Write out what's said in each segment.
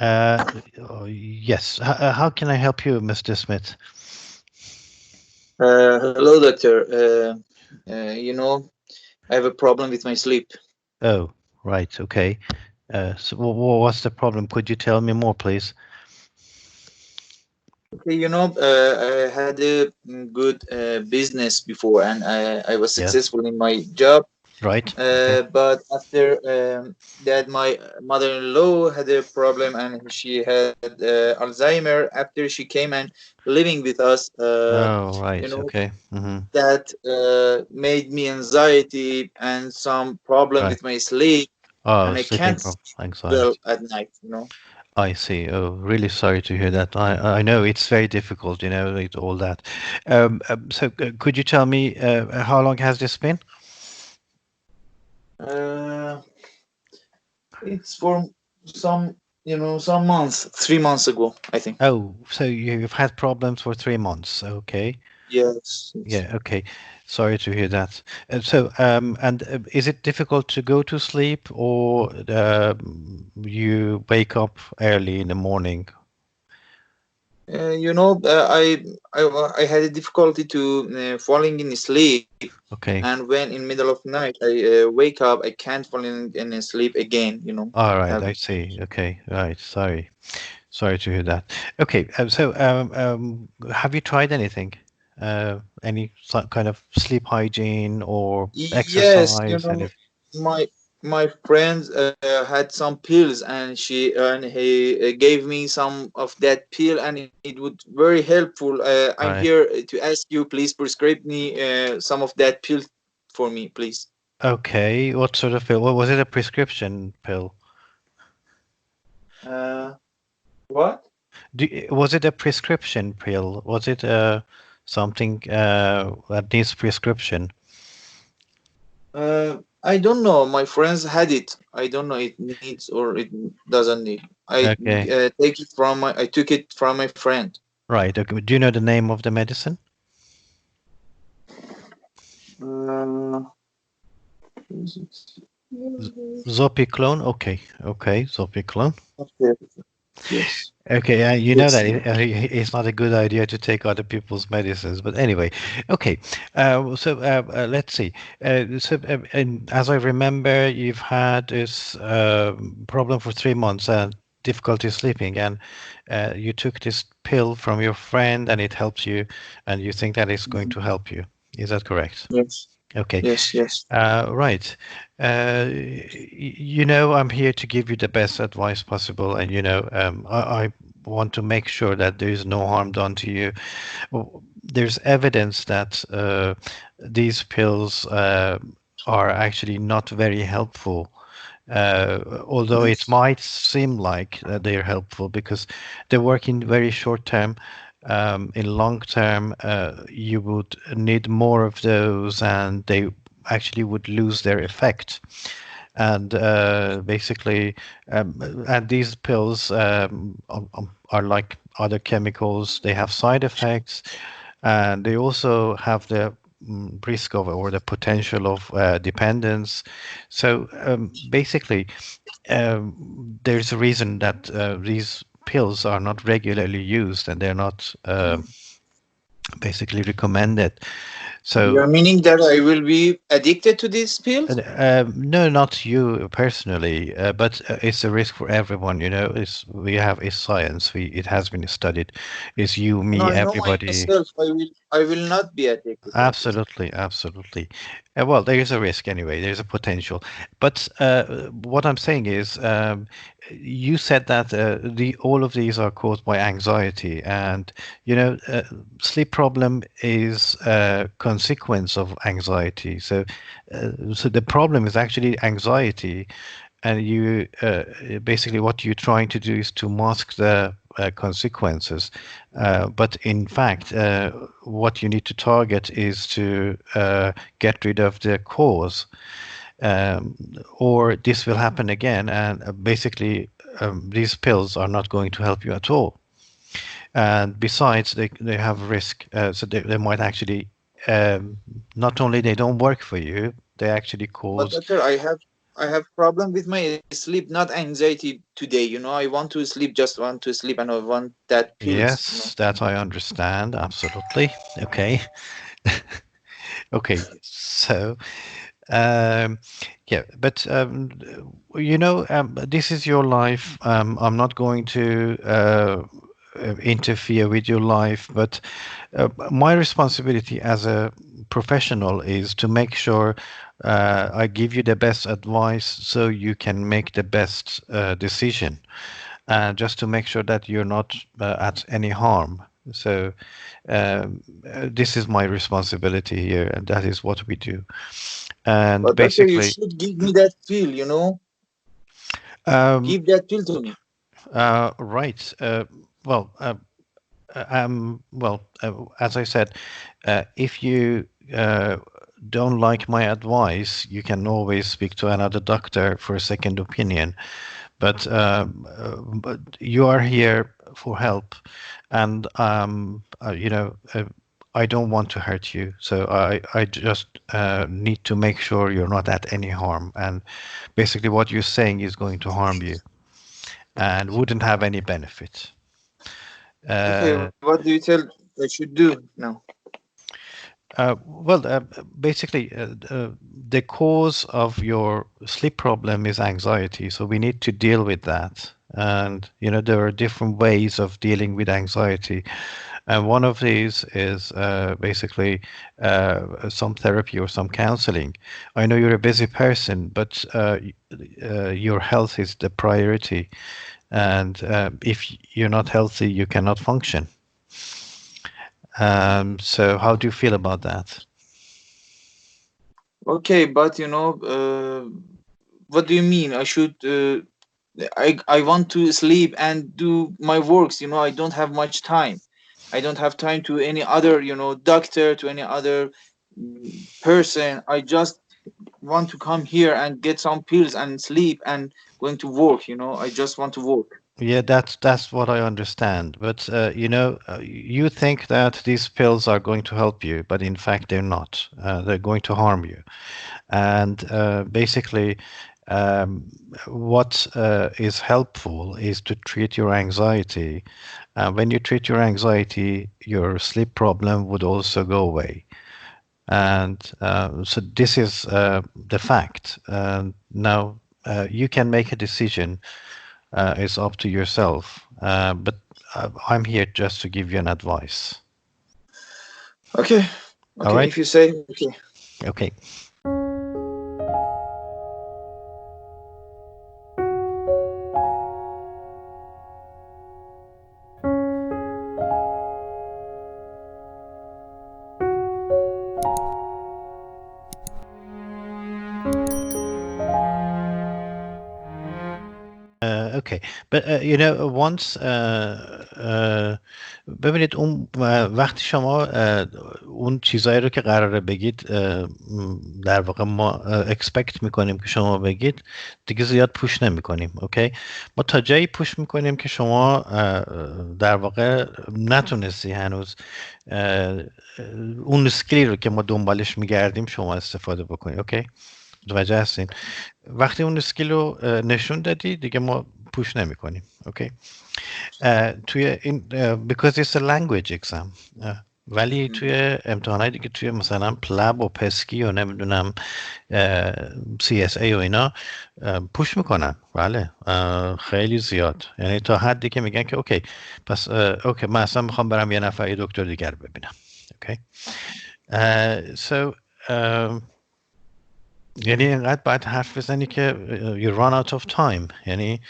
Yes. How can I help you, Mr. Smith? Hello, doctor. I have a problem with my sleep. Oh, right. Okay. So what's the problem? Could you tell me more, please? Okay, I had a good business before, and I was Yes. successful in my job. Right. Okay. But after that, my mother-in-law had a problem, and she had Alzheimer. After she came and living with us, Oh, you right. know, Okay. Mm-hmm. that made me anxiety and some problem Right. with my sleep, Oh, and I sleeping can't problem, sleep well anxiety. at night. I see. Oh, really sorry to hear that. I know it's very difficult, with all that. So could you tell me how long has this been? Uh, it's for some months, 3 months ago, I think. Oh, so you've had problems for 3 months. Okay. Yes, yes. Yeah. Okay. Sorry to hear that. Is it difficult to go to sleep, or you wake up early in the morning? I had a difficulty to falling in sleep, and Okay. when in middle of night I wake up, I can't fall in sleep again. All right. Have I see. Okay. Right. Sorry. Sorry to hear that. Okay. Have you tried anything? Kind of sleep hygiene or Yes, exercise? Any? my friend had some pills, and he gave me some of that pill, and it would very helpful. I'm Right. here to ask you, please prescribe me some of that pill for me, please. Okay. What sort of pill? What was it? A prescription pill? Uh, what? Was it a prescription pill? Was it something that needs prescription? I don't know. My friends had it. I don't know it needs or it doesn't need. Okay. I took it from my friend. Right. Okay. Do you know the name of the medicine? Uh, Z- Zopiclone. Okay. Okay. Zopiclone. okay. Yes. Okay, you know Yes. that it's not a good idea to take other people's medicines. But anyway, okay. Let's see. And as I remember, you've had this problem for 3 months and difficulty sleeping, and you took this pill from your friend, and it helps you, and you think that it's going Mhm. to help you. Is that correct? Yes. Okay. Yes. Yes. Right. I'm here to give you the best advice possible, and I want to make sure that there is no harm done to you. There's evidence that these pills are actually not very helpful. Although it Yes. might seem like they're helpful because they work in very short term. In long term, you would need more of those, and they actually would lose their effect. And basically, and these pills are like other chemicals. They have side effects, and they also have the risk of or the potential of dependence. So basically, there's a reason that these pills are not regularly used and they're not basically recommended. So You're meaning that I will be addicted to these pills? no, not you personally, but it's a risk for everyone. It's we have is science. It has been studied. It's you, No, me, I know everybody. myself. I will not be addicted of this. Absolutely, absolutely. Well, there is a risk anyway. There's a potential, but what I'm saying is, you said that the all of these are caused by anxiety, and sleep problem is a consequence of anxiety. So the problem is actually anxiety, and you basically what you're trying to do is to mask the consequences. But in fact, what you need to target is to get rid of the cause, um, or this will happen again. And basically, these pills are not going to help you at all. And besides, they have risk, so they might actually not only they don't work for you, they actually But cause. doctor, I have I have problem with my sleep, not anxiety today. I want to sleep, just want to sleep, and I want that pills. Yes, that I understand. Absolutely. Okay. Okay. So, um, yeah, but this is your life. I'm not going to interfere with your life, but my responsibility as a professional is to make sure I give you the best advice so you can make the best decision, just to make sure that you're not at any harm. So this is my responsibility here, and that is what we do. And But doctor, you basically, should give me that pill. um, Give that pill to me. right. Well, as I said, if you don't like my advice, you can always speak to another doctor for a second opinion. But you are here for help, and I don't want to hurt you, so I just need to make sure you're not at any harm. And basically, what you're saying is going to harm you and wouldn't have any benefit. Okay, Uh, what do you tell I should do now? well, basically, the cause of your sleep problem is anxiety, so we need to deal with that. And there are different ways of dealing with anxiety, and one of these is basically some therapy or some counseling. I know you're a busy person, but your health is the priority, and if you're not healthy, you cannot function. So how do you feel about that? Okay, but what do you mean? I should. I want to sleep and do my works. I don't have much time. I don't have time to any other, doctor, to any other person. I just want to come here and get some pills and sleep and going to work. I just want to work. Yeah, that's what I understand. But you think that these pills are going to help you, but in fact they're not. They're going to harm you. And basically, um, what is helpful is to treat your anxiety. When you treat your anxiety, your sleep problem would also go away. And so this is the fact. Now you can make a decision. It's up to yourself. But I'm here just to give you an advice. Okay, All okay. right? If you say okay. Okay. Okay. But once ببینید اون وقتی شما اون چیزایی رو که قراره بگید در واقع ما اکسپکت میکنیم که شما بگید دیگه زیاد پوش نمیکنیم. اوکی، ما تا جایی پوش میکنیم که شما در واقع نتونستی هنوز اون اسکیلی رو که ما دنبالش میگردیم شما استفاده بکنید. اوکی، متوجه هستین؟ وقتی اون اسکیل رو نشون دادی دیگه ما پوش نمی کنیم. اوکی، توی این because it's a language exam. ولی توی امتحانای دیگه توی مثلا پلاب و پسکی و نمیدونم CSA و اینا پوش میکنن. بله، خیلی زیاد، یعنی تا حدی که میگن که اوکی پس اوکی من اصلا میخوام برم یه نفر یه دکتر دیگر ببینم. اوکی، so یعنی اینقدر باید حرف بزنی که you run out of time. یعنی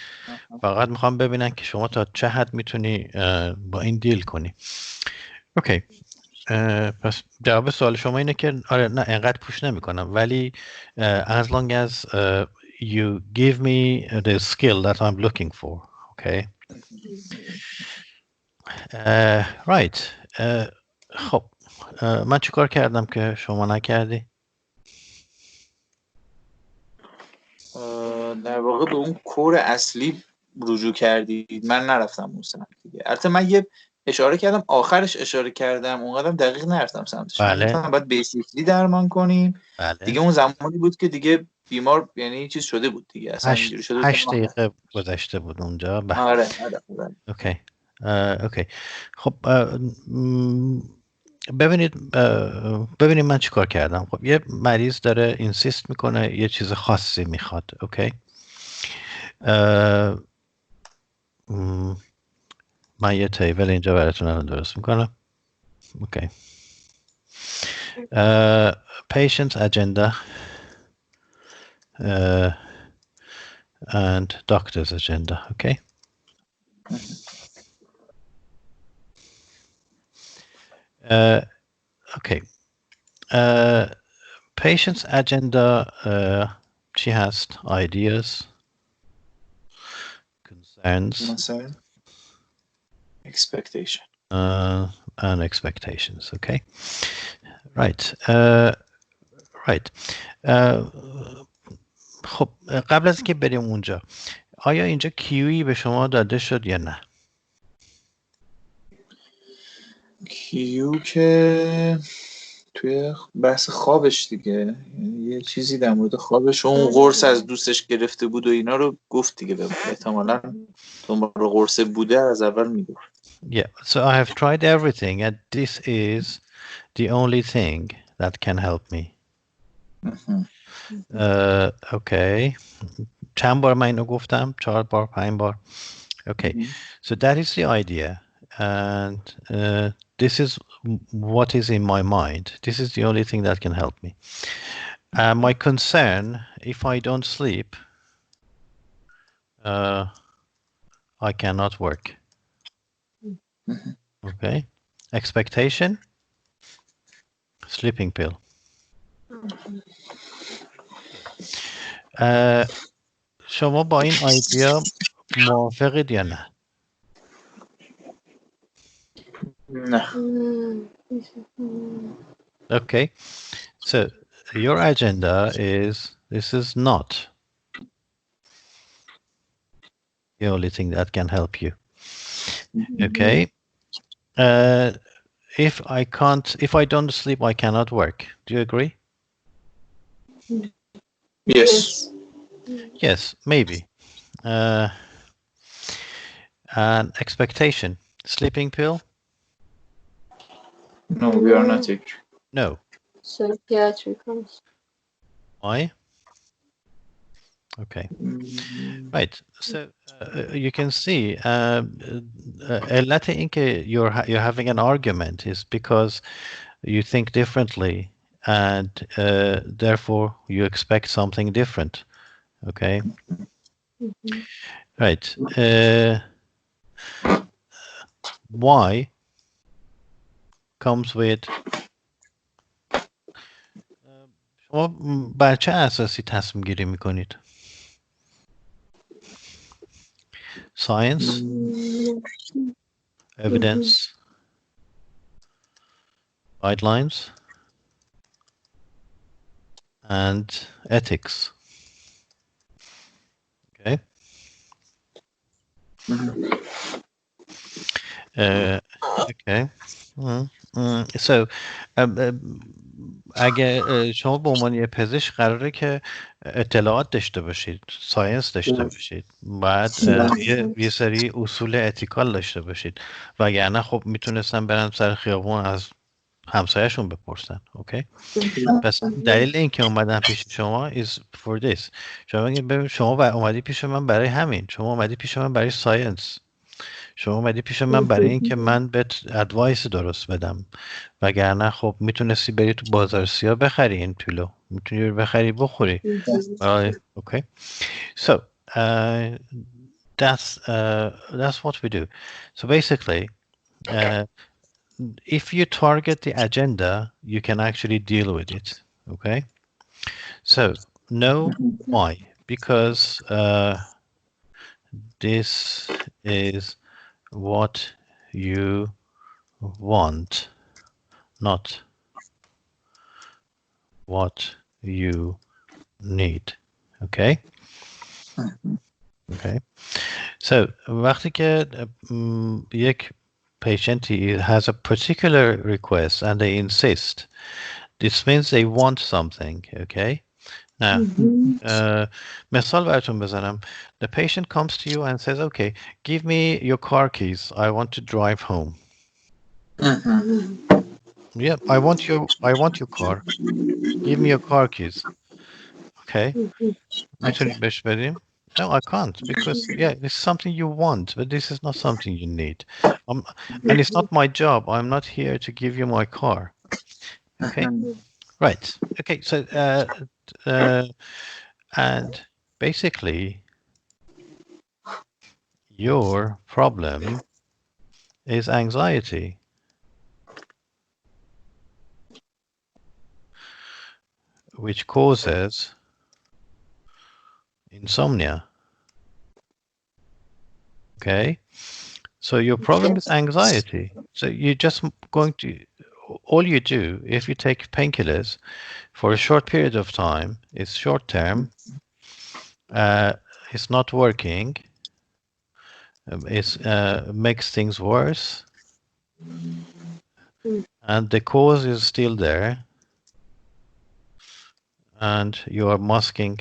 فقط میخوام ببینن که شما تا چه حد میتونی با این دیل کنی. اوکی، پس جواب سوال شما اینه که آره نه اینقدر پوش نمیکنم، ولی as long as you give me the skill that I'm looking for. Okay. Right. خب من چیکار کردم که شما نکردی؟ در واقع به اون کور اصلی رجوع کردید. من نرفتم اون سمت دیگه. البته من یه اشاره کردم، آخرش اشاره کردم، اونقدرم دقیق نرفتم سمتش. من بله گفتم باید بیسیکلی درمان کنیم بله دیگه. اون زمانی بود که دیگه بیمار یعنی چیز شده بود دیگه، اصلا اینجوری شده بود. 8 دقیقه گذشته بود اونجا. بله. آره. اوکی. اوکی. خب ببینید من چیکار کردم. خب یه مریض داره اینسیست میکنه یه چیز خاصی میخواد. اوکی. من یه تیبل اینجا براتون الان درست میکنم. اوکی. Patient's agenda and doctor's agenda. Okay. Okay. Patient's agenda, she has ideas, concerns, expectation. And expectations. Okay. Right. Right. خب قبل از که بریم اونجا، آیا اینجا کیویی به شما داده شد یا نه؟ کیو که توی بحث خوابش دیگه، یعنی یه چیزی در مورد خوابش، اون قرص از دوستش گرفته بود و اینا رو گفت دیگه، احتمالاً دنبال قرص بوده از اول میگفت. Yeah, so I have tried everything and this is the only thing that can help me. Okay. چند بار من اینو گفتم؟ 4 بار، 5 بار. Okay. So that is the idea. And this is what is in my mind. This is the only thing that can help me. My concern, if I don't sleep, I cannot work. Okay. Expectation, sleeping pill. شما با این ایده موافقید یا نه؟ نه. Okay. So your agenda is, this is not the only thing that can help you. Okay. If I don't sleep, I cannot work. Do you agree? Yes. Yes, maybe. And expectation, sleeping pill? No, we are not taking. No. Psychiatric. Why? Okay. Right. So you can see علت اینکه you're having an argument is because you think differently and therefore you expect something different. Okay. Right. Why comes with شما بر چه اساسی تصمیم گیری میکنید؟ Science, evidence, guidelines, and ethics. Okay. Okay. So اگه شما به عنوان یه پزشک قراره که اطلاعات داشته باشید، ساینس داشته باشید، بعد یه سری اصول اتیکال داشته باشید، وگرنه خب میتونستن برن سر خیابون از همسایه‌شون بپرسن. اوکی. پس دلیل این که اومدن پیش شما is for this. شما میگید ببین شما اومدی پیش من برای همین، شما اومدی پیش من برای ساینس، شما اومدی پیش من برای این که من بهت ادوایس درست بدم، وگرنه خب میتونستی بری تو بازار سیاه بخری این پولو، میتونی بخری بخوری. Okay. So that's what we do. So basically if you target the agenda, you can actually deal with it. Okay. So know why, because this is what you want, not what you need. Okay. Okay. So وقتی که یک patient has a particular request and they insist, this means they want something. Okay. Now, مثال براتون بزنم. The patient comes to you and says, okay, give me your car keys. I want to drive home. Yeah, I want your car. Give me your car keys. Okay. میتونی بهش بدیم? No, I can't because yeah, this is something you want, but this is not something you need. Um, and it's not my job. I'm not here to give you my car. Okay. Right. Okay. So and basically your problem is anxiety, which causes insomnia. Okay. So your problem is anxiety. So you're just going to, all you do, if you take painkillers for a short period of time, it's short term, it's not working, it makes things worse, and the cause is still there, and you are masking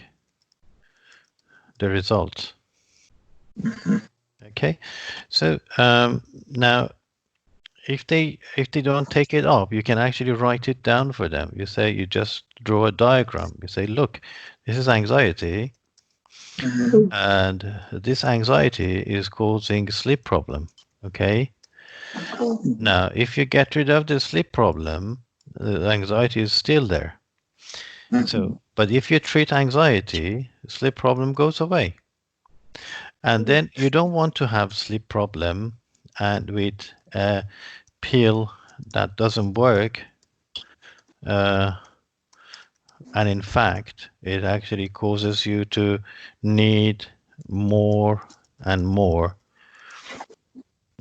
the result. Okay, so now if they don't take it up, you can actually write it down for them. You say, you just draw a diagram. You say, look, this is anxiety, and this anxiety is causing sleep problem. Okay. Now, if you get rid of the sleep problem, the anxiety is still there. So, but if you treat anxiety, sleep problem goes away. And then you don't want to have sleep problem and with a pill that doesn't work. And in fact, it actually causes you to need more and more.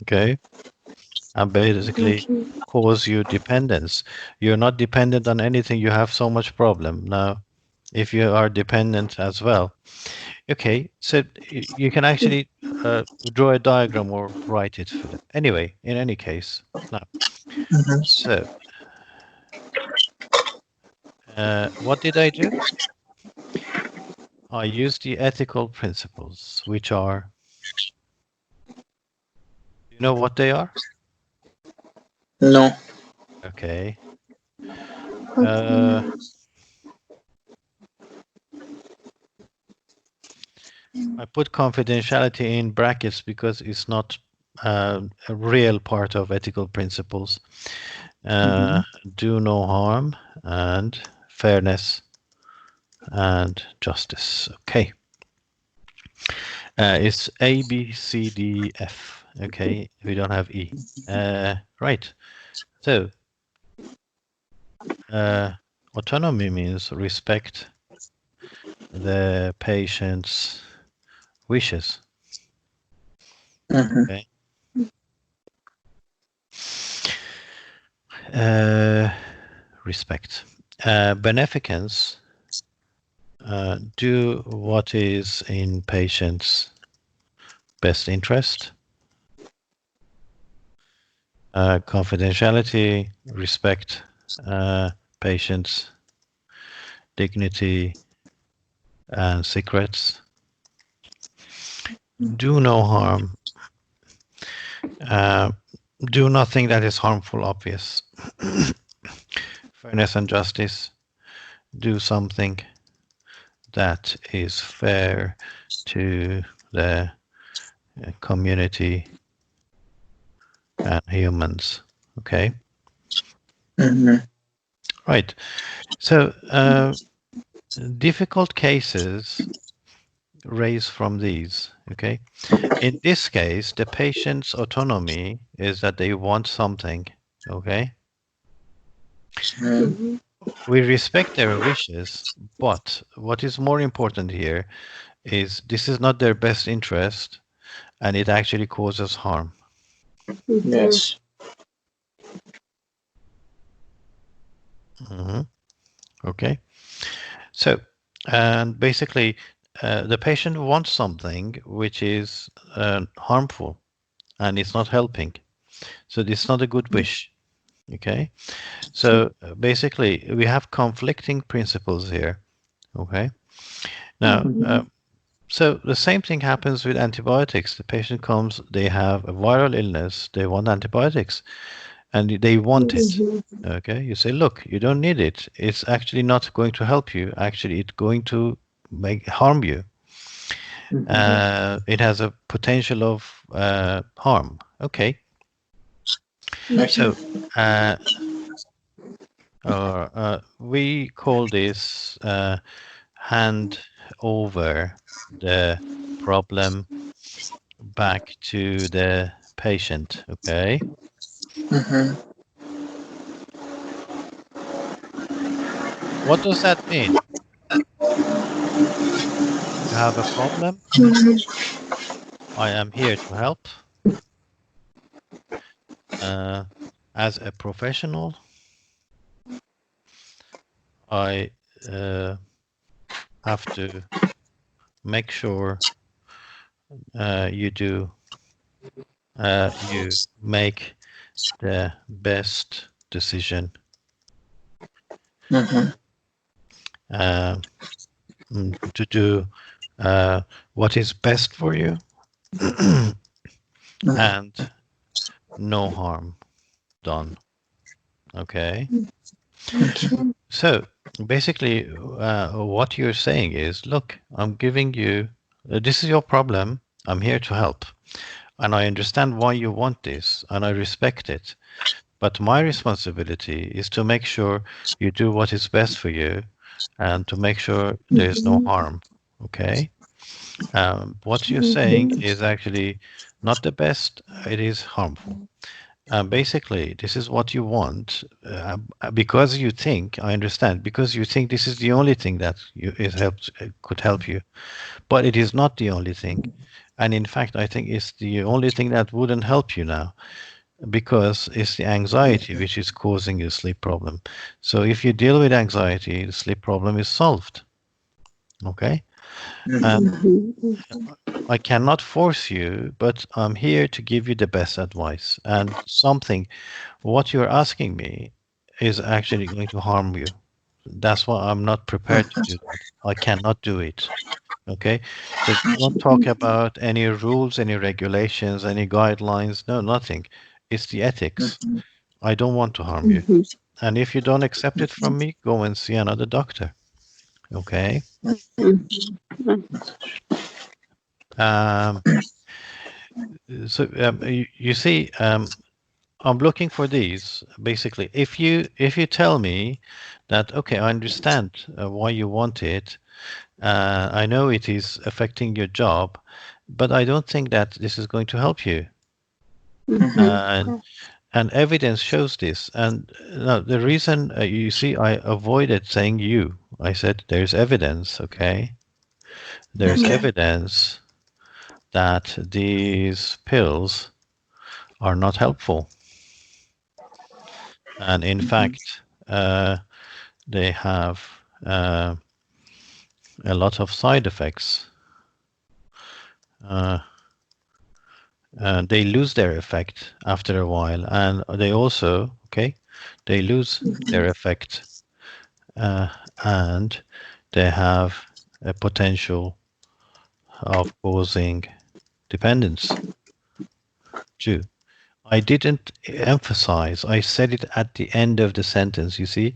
Okay. And basically cause you dependence. You're not dependent on anything. You have so much problem. Now, if you are dependent as well, okay, so you can actually draw a diagram or write it for them. Anyway, in any case, now, so what did I do? I used the ethical principles, which are, you know what they are? No. Okay. I put confidentiality in brackets because it's not a real part of ethical principles. Do no harm and fairness and justice. Okay. It's A, B, C, D, F. Okay. We don't have E. Right. So autonomy means respect the patient's wishes. Okay. Respect. Beneficence. Do what is in patient's best interest. Confidentiality, respect patient's dignity and secrets. Do no harm. Do nothing that is harmful, obvious. Fairness and justice. Do something that is fair to the community and humans. Okay. Right. So difficult cases raise from these. Okay. In this case, the patient's autonomy is that they want something. Okay. We respect their wishes, but what is more important here is this is not their best interest and it actually causes harm. Yes. Okay. So, and basically, the patient wants something which is harmful and it's not helping. So it's not a good wish. Okay. So basically, we have conflicting principles here. Okay. Now, so the same thing happens with antibiotics. The patient comes, they have a viral illness, they want antibiotics, and they want it. Okay, you say, look, you don't need it. It's actually not going to help you. Actually, it's going to make harm you. It has a potential of harm. Okay, so uh, we call this hand over the problem back to the patient. Okay, what does that mean? You have a problem. I am here to help. As a professional, I have to make sure you make the best decision to do what is best for you and no harm done. Okay. So basically, what you're saying is, look, I'm giving you, this is your problem. I'm here to help. And I understand why you want this, and I respect it. But my responsibility is to make sure you do what is best for you and to make sure there's no harm. Okay? What you're saying is actually not the best, it is harmful. Basically, this is what you want because you think, I understand, because you think this is the only thing that could help you. But it is not the only thing. And in fact, I think it's the only thing that wouldn't help you now because it's the anxiety which is causing your sleep problem. So if you deal with anxiety, the sleep problem is solved. Okay? I cannot force you, but I'm here to give you the best advice. And what you're asking me is actually going to harm you. That's why I'm not prepared to do that. I cannot do it. Okay? So don't talk about any rules, any regulations, any guidelines. No, nothing. It's the ethics. I don't want to harm you. And if you don't accept it from me, go and see another doctor. Okay? Um, you see, I'm looking for these basically. If you tell me that okay, I understand why you want it. I know it is affecting your job, but I don't think that this is going to help you. And evidence shows this. And no, the reason you see, I avoided saying you. I said there's evidence. Okay, there's evidence that these pills are not helpful. And in fact, they have a lot of side effects. They lose their effect after a while, and they also, they lose their effect, and they have a potential of causing dependence too. I didn't emphasize, I said it at the end of the sentence, you see.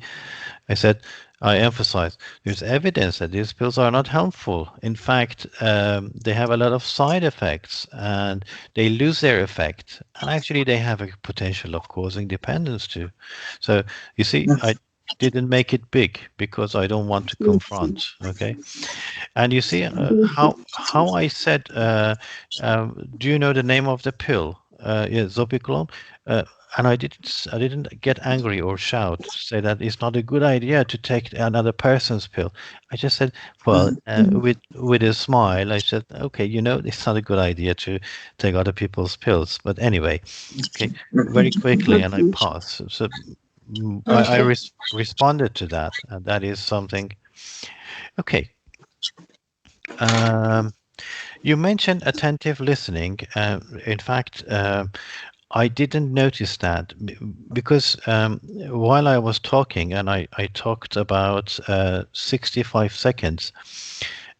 I emphasize there's evidence that these pills are not helpful. In fact, they have a lot of side effects and they lose their effect. And actually, they have a potential of causing dependence too. So you see, I didn't make it big because I don't want to confront. Okay. And you see how I said, do you know the name of the pill? Yeah, Zopiclone. And I didn't get angry or shout, say that it's not a good idea to take another person's pill. I just said, well, with a smile, I said, okay, it's not a good idea to take other people's pills. But anyway, okay, very quickly, and I paused. So I responded to that, and that is something. Okay. You mentioned attentive listening. In fact, I didn't notice that because while I was talking and I talked about 65 seconds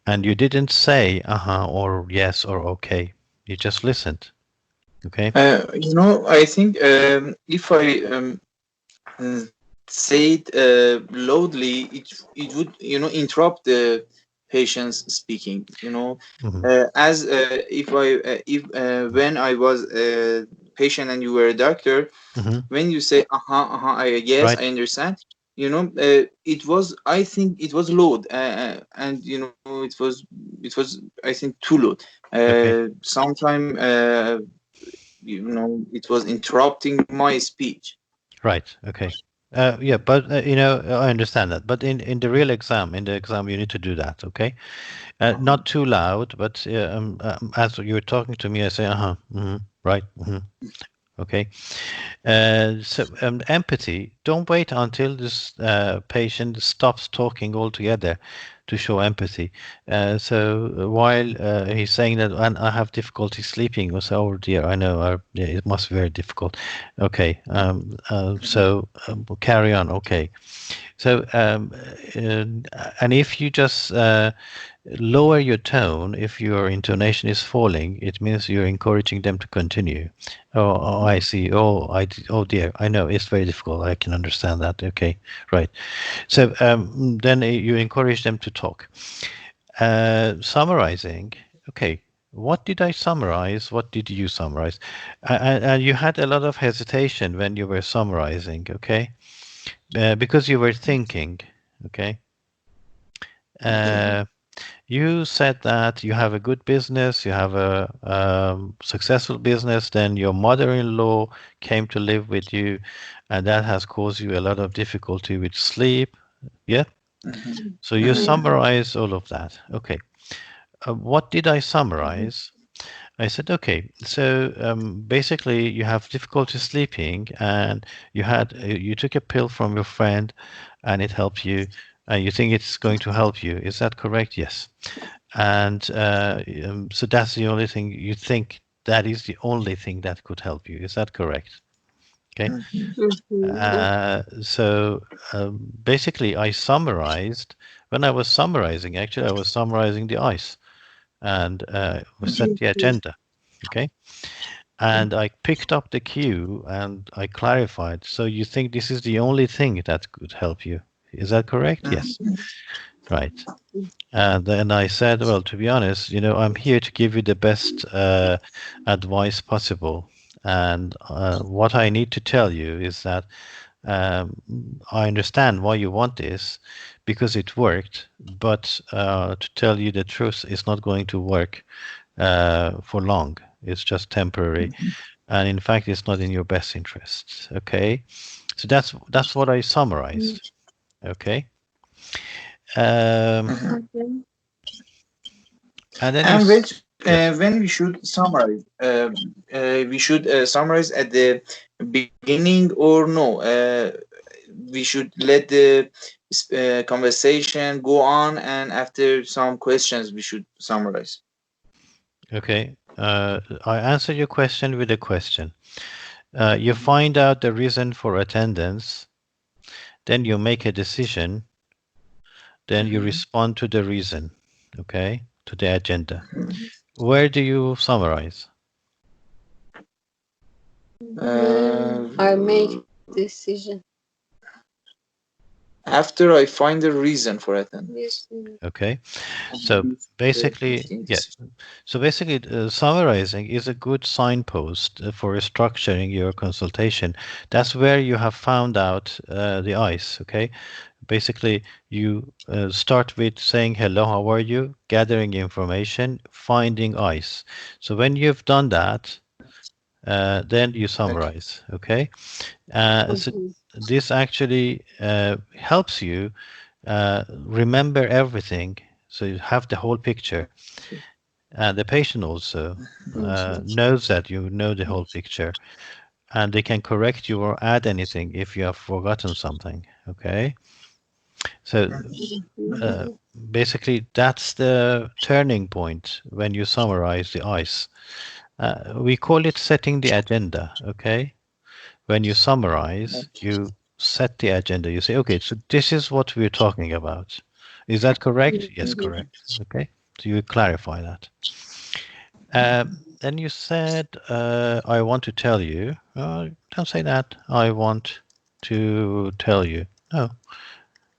and you didn't say uh-huh or yes or okay. You just listened. Okay. I think if I uh, say it loudly, it would interrupt the patient's speaking. Hmm. As if when I was a patient and you were a doctor, Hmm. when you say yes, Right. I understand. It was, I think it was loud, and it was I think too loud. Okay. Sometime it was interrupting my speech. Right. Okay. Yeah, but I understand that. But in the real exam, in the exam, you need to do that. Okay. Not too loud, but as you're talking to me, I say, right, okay. So empathy. Don't wait until this patient stops talking altogether to show empathy. So while he's saying that, and I have difficulty sleeping, I say, oh dear, I know, yeah, it must be very difficult. Okay, so we'll carry on. Okay, so and if you just lower your tone, if your intonation is falling, it means you're encouraging them to continue. Oh, I see. Oh dear, I know it's very difficult. I can understand that. Okay, right. So then you encourage them to talk. Summarizing. Okay, what did I summarize? What did you summarize? And you had a lot of hesitation when you were summarizing. Okay, because you were thinking. Okay. Uh, you said that you have a good business, you have a successful business, then your mother-in-law came to live with you, and that has caused you a lot of difficulty with sleep. Yeah? Mhm. So you Mhm. Yeah. summarize all of that. Okay. What did I summarize? I said, okay, so basically you have difficulty sleeping and you took a pill from your friend and it helped you and you think it's going to help you. Is that correct? Yes. And so that's the only thing you think that is the only thing that could help you. Is that correct? Okay. Mhm. Yeah. So basically, I summarized. When I was summarizing, actually, I was summarizing the ice and set the agenda. Okay. And I picked up the cue and I clarified. So you think this is the only thing that could help you? Is that correct? Yes. Mhm. Right. And then I said, well, to be honest, I'm here to give you the best advice possible. And what I need to tell you is that um, I understand why you want this because it worked, but to tell you the truth, it's not going to work for long. It's just temporary. And in fact, it's not in your best interests. Okay. So that's what I summarized. Okay. Um, Mhm. Okay. and then And yes. when we should summarize, we should summarize at the beginning or no? We should let the conversation go on, and after some questions, we should summarize. Okay. I answer your question with a question. You find out the reason for attendance, then you make a decision, then you Mhm. respond to the reason, okay, to the agenda. Mhm. Where do you summarize? When I make Uh, decision. After I find a reason for Yes. attendance. Okay. And So basically, making yeah. decision. So basically, summarizing is a good signpost for structuring your consultation. That's where you have found out the ice, okay? Basically, you start with saying hello, how are you? Gathering information, finding ice. So when you've done that, then you Okay. summarize. Okay, so Mhm. this actually helps you remember everything. So you have the whole picture. And the patient also Mhm. knows that you know the whole picture, and they can correct you or add anything if you have forgotten something. Okay, so uh, basically that's the turning point when you summarize the ice. We call it setting the agenda, okay? When you summarize, you set the agenda. You say, okay, so this is what we're talking about. Is that correct? Yes, correct. Okay, so you clarify that. Then you said, I want to tell you. Don't say that. I want to tell you. No,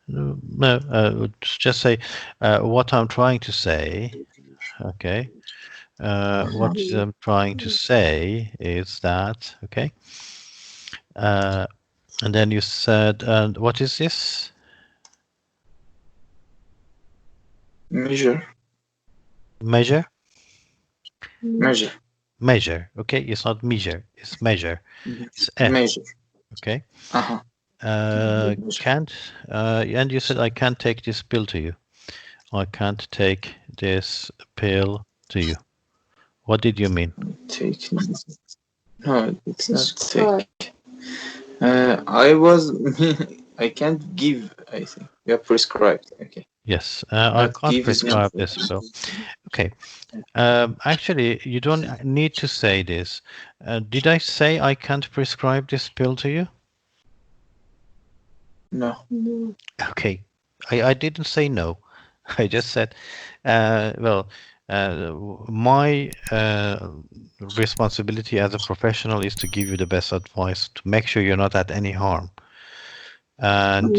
no. Just say what I'm trying to say. Okay. What I'm trying to say is that. Okay. And then you said, and what is this? Measure. Measure? Measure. Measure. Okay, it's not measure, it's measure. It's E. Measure. Okay. Uh-huh. Can't, and you said, I can't take this pill to you. I can't take this pill to you. What did you mean? Take. No, it's not take. I was. I can't give. I think you are prescribed. Okay. Yes, I can't prescribe this pill. Okay. Actually, you don't need to say this. Did I say I can't prescribe this pill to you? No. Okay. I didn't say no. I just said, well, my responsibility as a professional is to give you the best advice to make sure you're not at any harm. And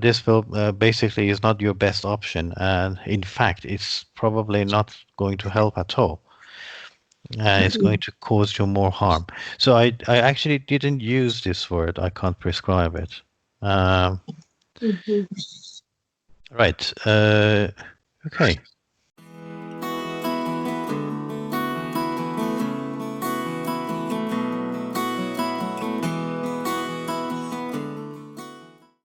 this will basically is not your best option. And in fact, it's probably not going to help at all. It's going to cause you more harm. So I actually didn't use this word. I can't prescribe it. Right. Okay.